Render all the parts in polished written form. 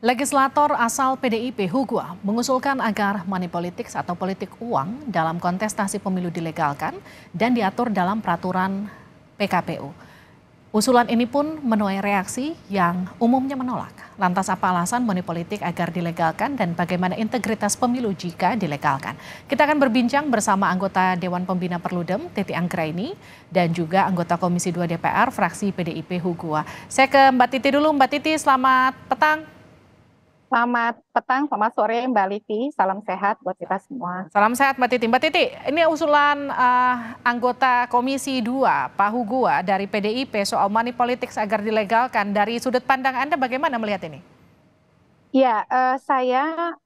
Legislator asal PDIP Hugua mengusulkan agar money politics atau politik uang dalam kontestasi pemilu dilegalkan dan diatur dalam peraturan PKPU. Usulan ini pun menuai reaksi yang umumnya menolak. Lantas apa alasan money politik agar dilegalkan dan bagaimana integritas pemilu jika dilegalkan? Kita akan berbincang bersama anggota Dewan Pembina Perludem Titi Anggraini dan juga anggota Komisi 2 DPR fraksi PDIP Hugua. Saya ke Mbak Titi dulu. Mbak Titi, selamat petang. Selamat petang, selamat sore Mbak Livi. Salam sehat buat kita semua. Salam sehat Mbak Titi. Mbak Titi, ini usulan anggota Komisi 2 Pak Hugua dari PDIP soal money politics agar dilegalkan. Dari sudut pandang Anda bagaimana melihat ini? Ya, saya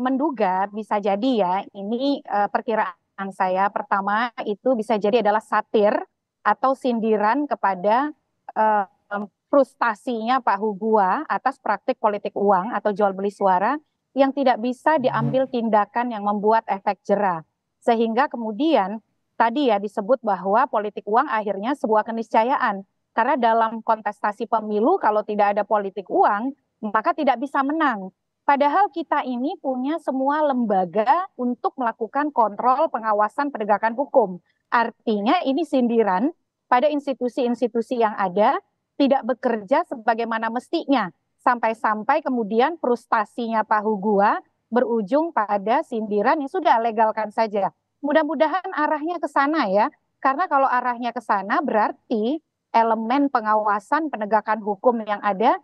menduga bisa jadi ya, ini perkiraan saya pertama itu bisa jadi adalah satir atau sindiran kepada frustasinya Pak Hugua atas praktik politik uang atau jual beli suara yang tidak bisa diambil tindakan yang membuat efek jera. Sehingga kemudian tadi ya disebut bahwa politik uang akhirnya sebuah keniscayaan. Karena dalam kontestasi pemilu kalau tidak ada politik uang maka tidak bisa menang. Padahal kita ini punya semua lembaga untuk melakukan kontrol pengawasan penegakan hukum. Artinya ini sindiran pada institusi-institusi yang ada tidak bekerja sebagaimana mestinya. Sampai-sampai kemudian frustasinya Pak Hugua berujung pada sindiran yang sudah legalkan saja. Mudah-mudahan arahnya ke sana ya. Karena kalau arahnya ke sana berarti elemen pengawasan penegakan hukum yang ada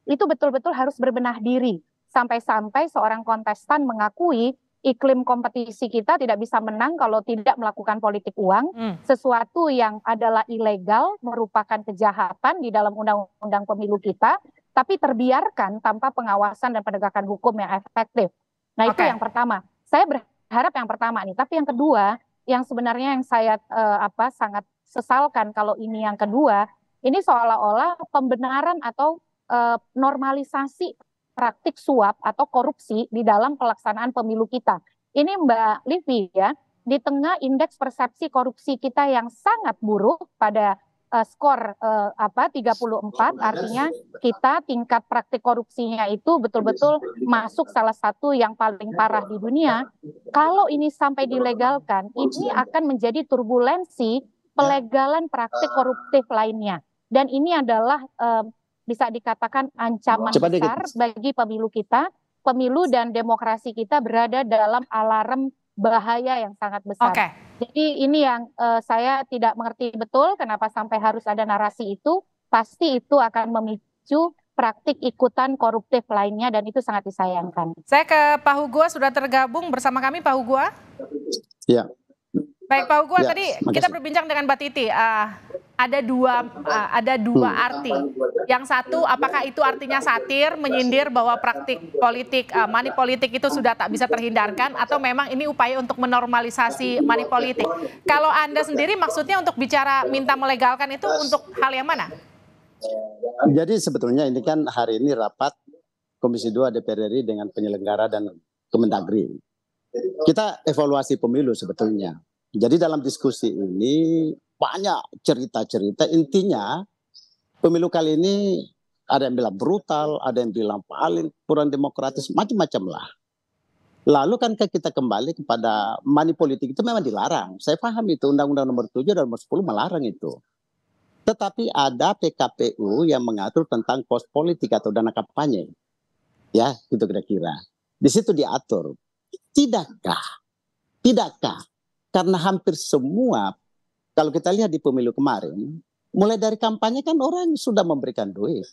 itu betul-betul harus berbenah diri. Sampai-sampai seorang kontestan mengakui iklim kompetisi kita tidak bisa menang kalau tidak melakukan politik uang. Sesuatu yang adalah ilegal, merupakan kejahatan di dalam undang-undang pemilu kita, tapi terbiarkan tanpa pengawasan dan penegakan hukum yang efektif. Nah itu yang pertama. Saya berharap yang pertama nih. Tapi yang kedua, yang sebenarnya yang saya sangat sesalkan kalau ini yang kedua, ini seolah-olah pembenaran atau normalisasi praktik suap atau korupsi di dalam pelaksanaan pemilu kita. Ini Mbak Livi ya, di tengah indeks persepsi korupsi kita yang sangat buruk pada skor 34, artinya kita tingkat praktik korupsinya itu betul-betul masuk salah satu yang paling parah di dunia. Kalau ini sampai dilegalkan, ini akan menjadi turbulensi pelegalan praktik koruptif lainnya. Dan ini adalah bisa dikatakan ancaman besar bagi pemilu kita. Pemilu dan demokrasi kita berada dalam alarm bahaya yang sangat besar. Jadi ini yang saya tidak mengerti betul kenapa sampai harus ada narasi itu. Pasti itu akan memicu praktik ikutan koruptif lainnya dan itu sangat disayangkan. Saya ke Pak Hugua, sudah tergabung bersama kami Pak Hugua. Ya. Baik Pak Hugua, tadi kita berbincang dengan Mbak Titi. Ada dua arti. Yang satu, apakah itu artinya satir, menyindir bahwa praktik politik, money politik itu sudah tak bisa terhindarkan, atau memang ini upaya untuk menormalisasi money politik? Kalau Anda sendiri maksudnya untuk bicara minta melegalkan itu untuk hal yang mana? Jadi sebetulnya ini kan hari ini rapat Komisi 2 DPR RI dengan penyelenggara dan Kemendagri. Kita evaluasi pemilu sebetulnya. Jadi dalam diskusi ini banyak cerita-cerita, intinya pemilu kali ini ada yang bilang brutal, ada yang bilang paling kurang demokratis, macam-macam lah. Lalu kan kita kembali kepada money politik itu memang dilarang. Saya paham itu, Undang-Undang nomor 7 dan nomor 10 melarang itu. Tetapi ada PKPU yang mengatur tentang kos politik atau dana kampanye. Ya, gitu kira-kira. Di situ diatur. Tidakkah? Karena hampir semua, kalau kita lihat di pemilu kemarin, mulai dari kampanye kan orang sudah memberikan duit.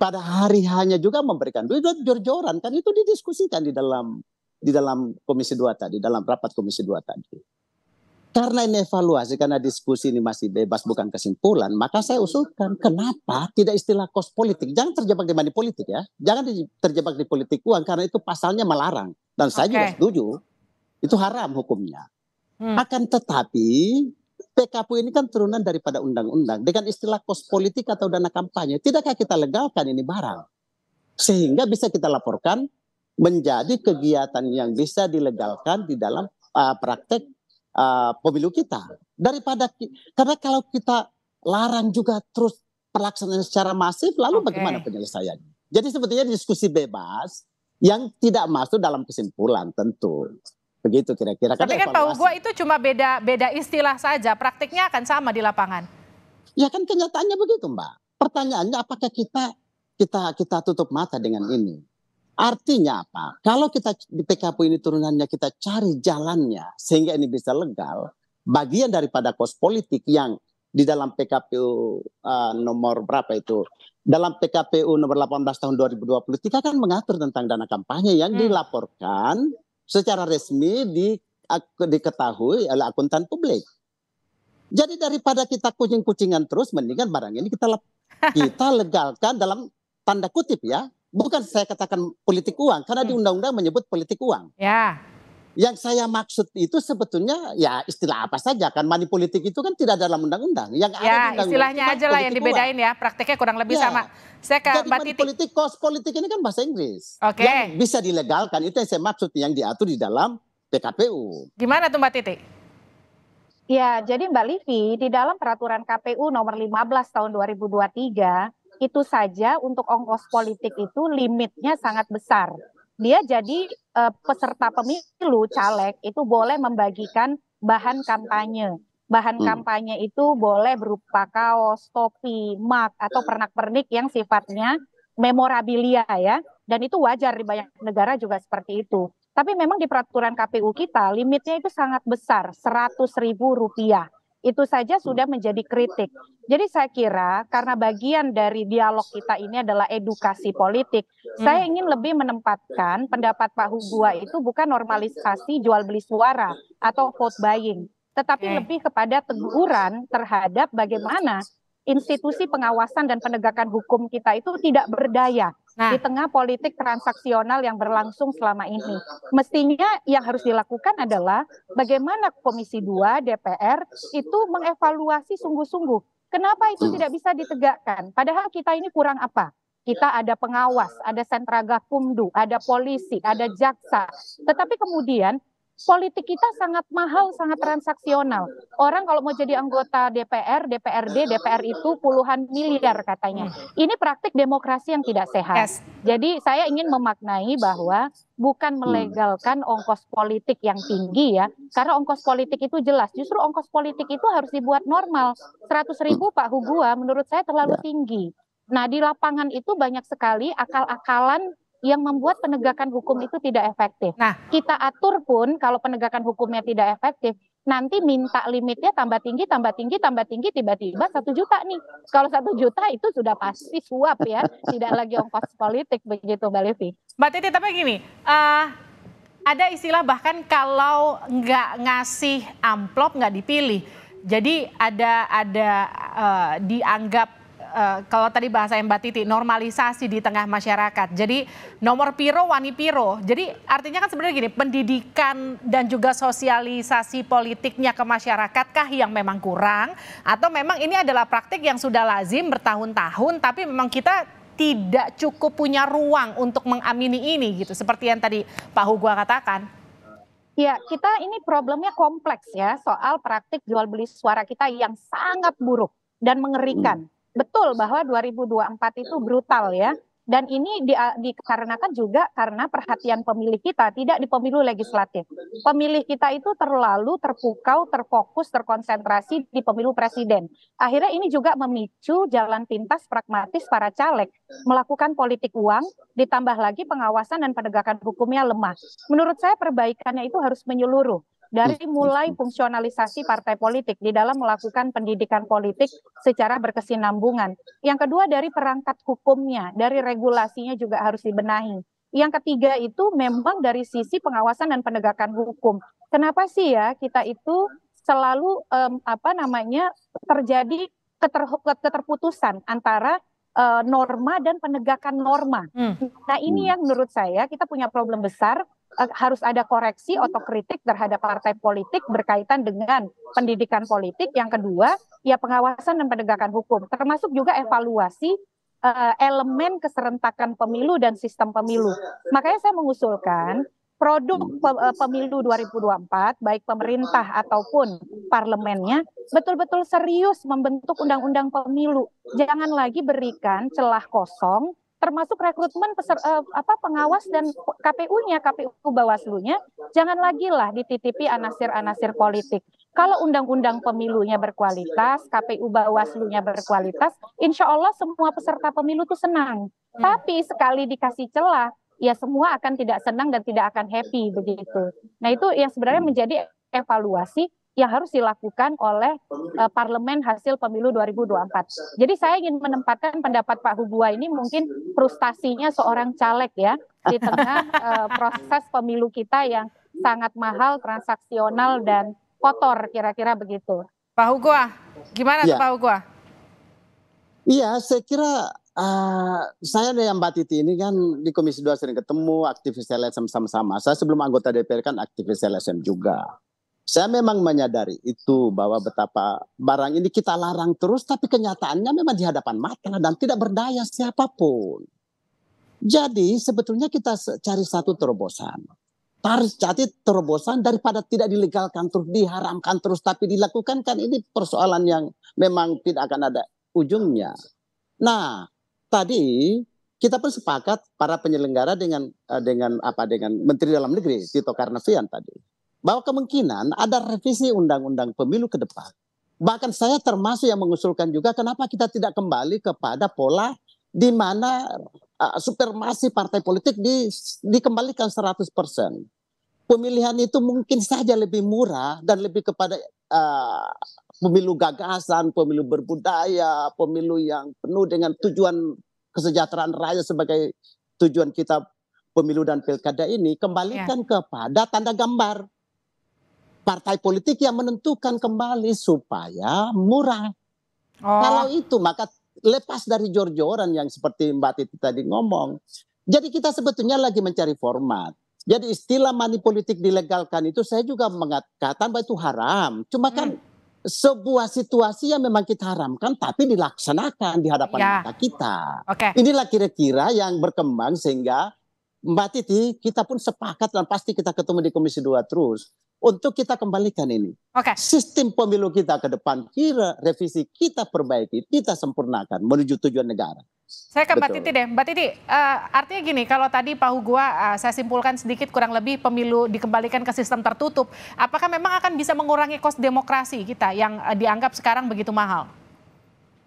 Pada hari hanya juga memberikan duit, jor-joran kan itu didiskusikan di dalam Komisi 2 tadi, dalam rapat Komisi 2 tadi. Karena ini evaluasi, karena diskusi ini masih bebas bukan kesimpulan, maka saya usulkan kenapa tidak istilah kos politik. Jangan terjebak di money politik ya. Jangan terjebak di politik uang karena itu pasalnya melarang. Dan saya juga setuju, itu haram hukumnya. Akan tetapi PKPU ini kan turunan daripada undang-undang dengan istilah kos politik atau dana kampanye. Tidakkah kita legalkan ini barang? Sehingga bisa kita laporkan menjadi kegiatan yang bisa dilegalkan di dalam praktek pemilu kita. Karena kalau kita larang juga terus pelaksanaan secara masif, lalu bagaimana penyelesaiannya? Jadi sebetulnya diskusi bebas yang tidak masuk dalam kesimpulan tentu. Begitu kira-kira. Tapi kan Pak Hugo itu cuma beda istilah saja, praktiknya akan sama di lapangan. Ya kan kenyataannya begitu, Mbak. Pertanyaannya apakah kita tutup mata dengan ini? Artinya apa? Kalau kita di PKPU ini turunannya kita cari jalannya sehingga ini bisa legal, bagian daripada kos politik yang di dalam PKPU nomor berapa itu? Dalam PKPU nomor 18 tahun 2023 kan mengatur tentang dana kampanye yang dilaporkan secara resmi diketahui oleh akuntan publik. Jadi daripada kita kucing-kucingan terus, mendingan barang ini kita legalkan dalam tanda kutip ya. Bukan saya katakan politik uang, karena di undang-undang menyebut politik uang. Ya. Yang saya maksud itu sebetulnya ya istilah apa saja kan, money politik itu kan tidak dalam undang-undang. Yang ya ada istilahnya aja lah yang dibedain uang. Ya, prakteknya kurang lebih sama. Saya ke Mbak Titi. Politik, kos politik ini kan bahasa Inggris. Oke. Yang bisa dilegalkan itu yang saya maksud yang diatur di dalam PKPU. Gimana tuh Mbak Titi? Ya, jadi Mbak Livi, di dalam peraturan KPU nomor 15 tahun 2023, itu saja untuk ongkos politik itu limitnya sangat besar. Dia jadi peserta pemilu caleg itu boleh membagikan bahan kampanye. Bahan kampanye itu boleh berupa kaos, topi, mug, atau pernak-pernik yang sifatnya memorabilia ya. Dan itu wajar di banyak negara juga seperti itu. Tapi memang di peraturan KPU kita limitnya itu sangat besar, Rp100.000. Itu saja sudah menjadi kritik. Jadi saya kira karena bagian dari dialog kita ini adalah edukasi politik, saya ingin lebih menempatkan pendapat Pak Hugua itu bukan normalisasi jual beli suara atau vote buying, tetapi lebih kepada teguran terhadap bagaimana institusi pengawasan dan penegakan hukum kita itu tidak berdaya di tengah politik transaksional yang berlangsung selama ini. Mestinya yang harus dilakukan adalah bagaimana Komisi 2 DPR itu mengevaluasi sungguh-sungguh. Kenapa itu tidak bisa ditegakkan? Padahal kita ini kurang apa? Kita ada pengawas, ada sentra gakumdu, ada polisi, ada jaksa. Tetapi kemudian politik kita sangat mahal, sangat transaksional. Orang kalau mau jadi anggota DPR, DPRD, DPR itu puluhan miliar katanya. Ini praktik demokrasi yang tidak sehat. Jadi saya ingin memaknai bahwa bukan melegalkan ongkos politik yang tinggi ya. Karena ongkos politik itu jelas. Justru ongkos politik itu harus dibuat normal. 100.000 Pak Hugua menurut saya terlalu tinggi. Nah di lapangan itu banyak sekali akal-akalan yang membuat penegakan hukum itu tidak efektif. Nah, kita atur pun kalau penegakan hukumnya tidak efektif, nanti minta limitnya tambah tinggi, tiba-tiba 1 juta nih. Kalau 1 juta itu sudah pasti suap ya, tidak lagi ongkos politik begitu Mbak Livi. Mbak Titi, tapi gini, ada istilah bahkan kalau nggak ngasih amplop nggak dipilih. Jadi dianggap kalau tadi bahasa Mbak Titi, normalisasi di tengah masyarakat. Jadi nomor piro, wani piro. Jadi artinya kan sebenarnya gini, pendidikan dan juga sosialisasi politiknya ke masyarakatkah yang memang kurang? Atau memang ini adalah praktik yang sudah lazim bertahun-tahun, tapi memang kita tidak cukup punya ruang untuk mengamini ini gitu. Seperti yang tadi Pak Hugua katakan. Ya, kita ini problemnya kompleks ya, soal praktik jual beli suara kita yang sangat buruk dan mengerikan. Betul bahwa 2024 itu brutal ya. Dan ini dikarenakan juga karena perhatian pemilih kita tidak di pemilu legislatif. Pemilih kita itu terlalu terpukau, terfokus, terkonsentrasi di pemilu presiden. Akhirnya ini juga memicu jalan pintas pragmatis para caleg melakukan politik uang, ditambah lagi pengawasan dan penegakan hukumnya lemah. Menurut saya perbaikannya itu harus menyeluruh. Dari mulai fungsionalisasi partai politik di dalam melakukan pendidikan politik secara berkesinambungan. Yang kedua dari perangkat hukumnya, dari regulasinya juga harus dibenahi. Yang ketiga itu memang dari sisi pengawasan dan penegakan hukum. Kenapa sih ya kita itu selalu terjadi keterputusan antara norma dan penegakan norma. Nah ini yang menurut saya kita punya problem besar. Harus ada koreksi otokritik terhadap partai politik berkaitan dengan pendidikan politik. Yang kedua, ya pengawasan dan penegakan hukum, termasuk juga evaluasi elemen keserentakan pemilu dan sistem pemilu. Makanya saya mengusulkan produk pemilu 2024, baik pemerintah ataupun parlemennya, betul-betul serius membentuk undang-undang pemilu. Jangan lagi berikan celah kosong termasuk rekrutmen pengawas dan KPU-nya, KPU Bawaslu-nya, jangan lagi lah dititipi anasir-anasir politik. Kalau undang-undang pemilunya berkualitas, KPU Bawaslu-nya berkualitas, insya Allah semua peserta pemilu itu senang. Tapi sekali dikasih celah, ya semua akan tidak senang dan tidak akan happy begitu. Nah itu yang sebenarnya menjadi evaluasi yang harus dilakukan oleh parlemen hasil pemilu 2024. Jadi saya ingin menempatkan pendapat Pak Hugua ini mungkin frustasinya seorang caleg ya di tengah proses pemilu kita yang sangat mahal, transaksional dan kotor kira-kira begitu. Pak Hugua, gimana tuh Pak Hugua? Iya, saya kira saya dan Mbak Titi ini kan di Komisi 2 sering ketemu, aktivis LSM sama-sama. Saya sebelum anggota DPR kan aktivis LSM juga. Saya memang menyadari itu bahwa betapa barang ini kita larang terus, tapi kenyataannya memang di hadapan mata dan tidak berdaya siapapun. Jadi sebetulnya kita cari satu terobosan. Cari terobosan daripada tidak dilegalkan terus, diharamkan terus, tapi dilakukan kan ini persoalan yang memang tidak akan ada ujungnya. Nah, tadi kita pun sepakat para penyelenggara dengan Menteri Dalam Negeri Tito Karnavian tadi, bahwa kemungkinan ada revisi undang-undang pemilu ke depan. Bahkan saya termasuk yang mengusulkan juga kenapa kita tidak kembali kepada pola di mana supremasi partai politik dikembalikan 100%. Pemilihan itu mungkin saja lebih murah dan lebih kepada pemilu gagasan, pemilu berbudaya, pemilu yang penuh dengan tujuan kesejahteraan rakyat sebagai tujuan kita pemilu dan pilkada ini, kembalikan kepada tanda gambar partai politik yang menentukan kembali supaya murah. Kalau itu maka lepas dari jor-joran yang seperti Mbak Titi tadi ngomong. Jadi kita sebetulnya lagi mencari format. Jadi istilah money politik dilegalkan itu saya juga mengatakan bahwa itu haram. Cuma kan sebuah situasi yang memang kita haramkan tapi dilaksanakan di hadapan mata kita. Inilah kira-kira yang berkembang sehingga Mbak Titi kita pun sepakat dan pasti kita ketemu di Komisi 2 terus untuk kita kembalikan ini. Sistem pemilu kita ke depan, revisi kita perbaiki, kita sempurnakan menuju tujuan negara. Saya ke Mbak Titi deh. Mbak Titi, artinya gini, kalau tadi Pak Hugua saya simpulkan sedikit kurang lebih pemilu dikembalikan ke sistem tertutup, apakah memang akan bisa mengurangi kos demokrasi kita yang dianggap sekarang begitu mahal?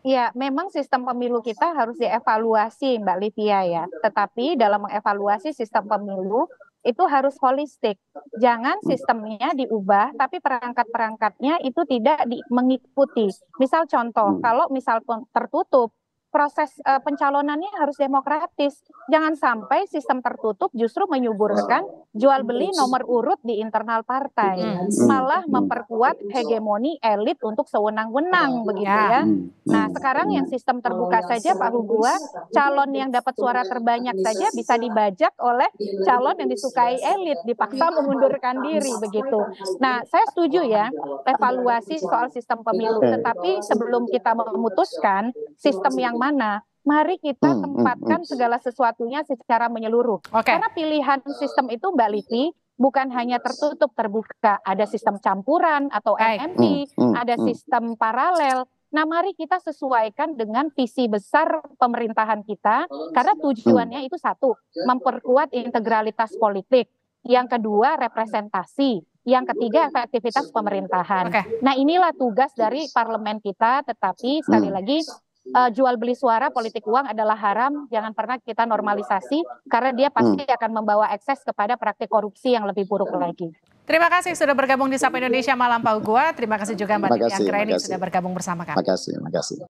Ya, memang sistem pemilu kita harus dievaluasi Mbak Livia ya. Tetapi dalam mengevaluasi sistem pemilu itu harus holistik. Jangan sistemnya diubah, tapi perangkat-perangkatnya itu tidak mengikuti. Misal contoh, kalau misal tertutup, proses pencalonannya harus demokratis. Jangan sampai sistem tertutup justru menyuburkan jual beli nomor urut di internal partai, malah memperkuat hegemoni elit untuk sewenang-wenang begitu ya. Nah sekarang yang sistem terbuka saja Pak Hugua, calon yang dapat suara terbanyak saja bisa dibajak oleh calon yang disukai elit, dipaksa mengundurkan diri begitu. Nah saya setuju ya evaluasi soal sistem pemilu, tetapi sebelum kita memutuskan sistem yang mana, mari kita tempatkan segala sesuatunya secara menyeluruh. Karena pilihan sistem itu Mbak Livi bukan hanya tertutup terbuka, ada sistem campuran atau MMP, ada sistem paralel. Nah mari kita sesuaikan dengan visi besar pemerintahan kita, karena tujuannya itu satu, memperkuat integralitas politik. Yang kedua representasi. Yang ketiga efektivitas pemerintahan. Nah inilah tugas dari parlemen kita, tetapi sekali lagi jual beli suara politik uang adalah haram, jangan pernah kita normalisasi karena dia pasti akan membawa ekses kepada praktik korupsi yang lebih buruk lagi. Terima kasih sudah bergabung di Sapa Indonesia Malam Pak Hugua. Terima kasih juga Mbak Titi Anggraini sudah bergabung bersama kami. Terima kasih.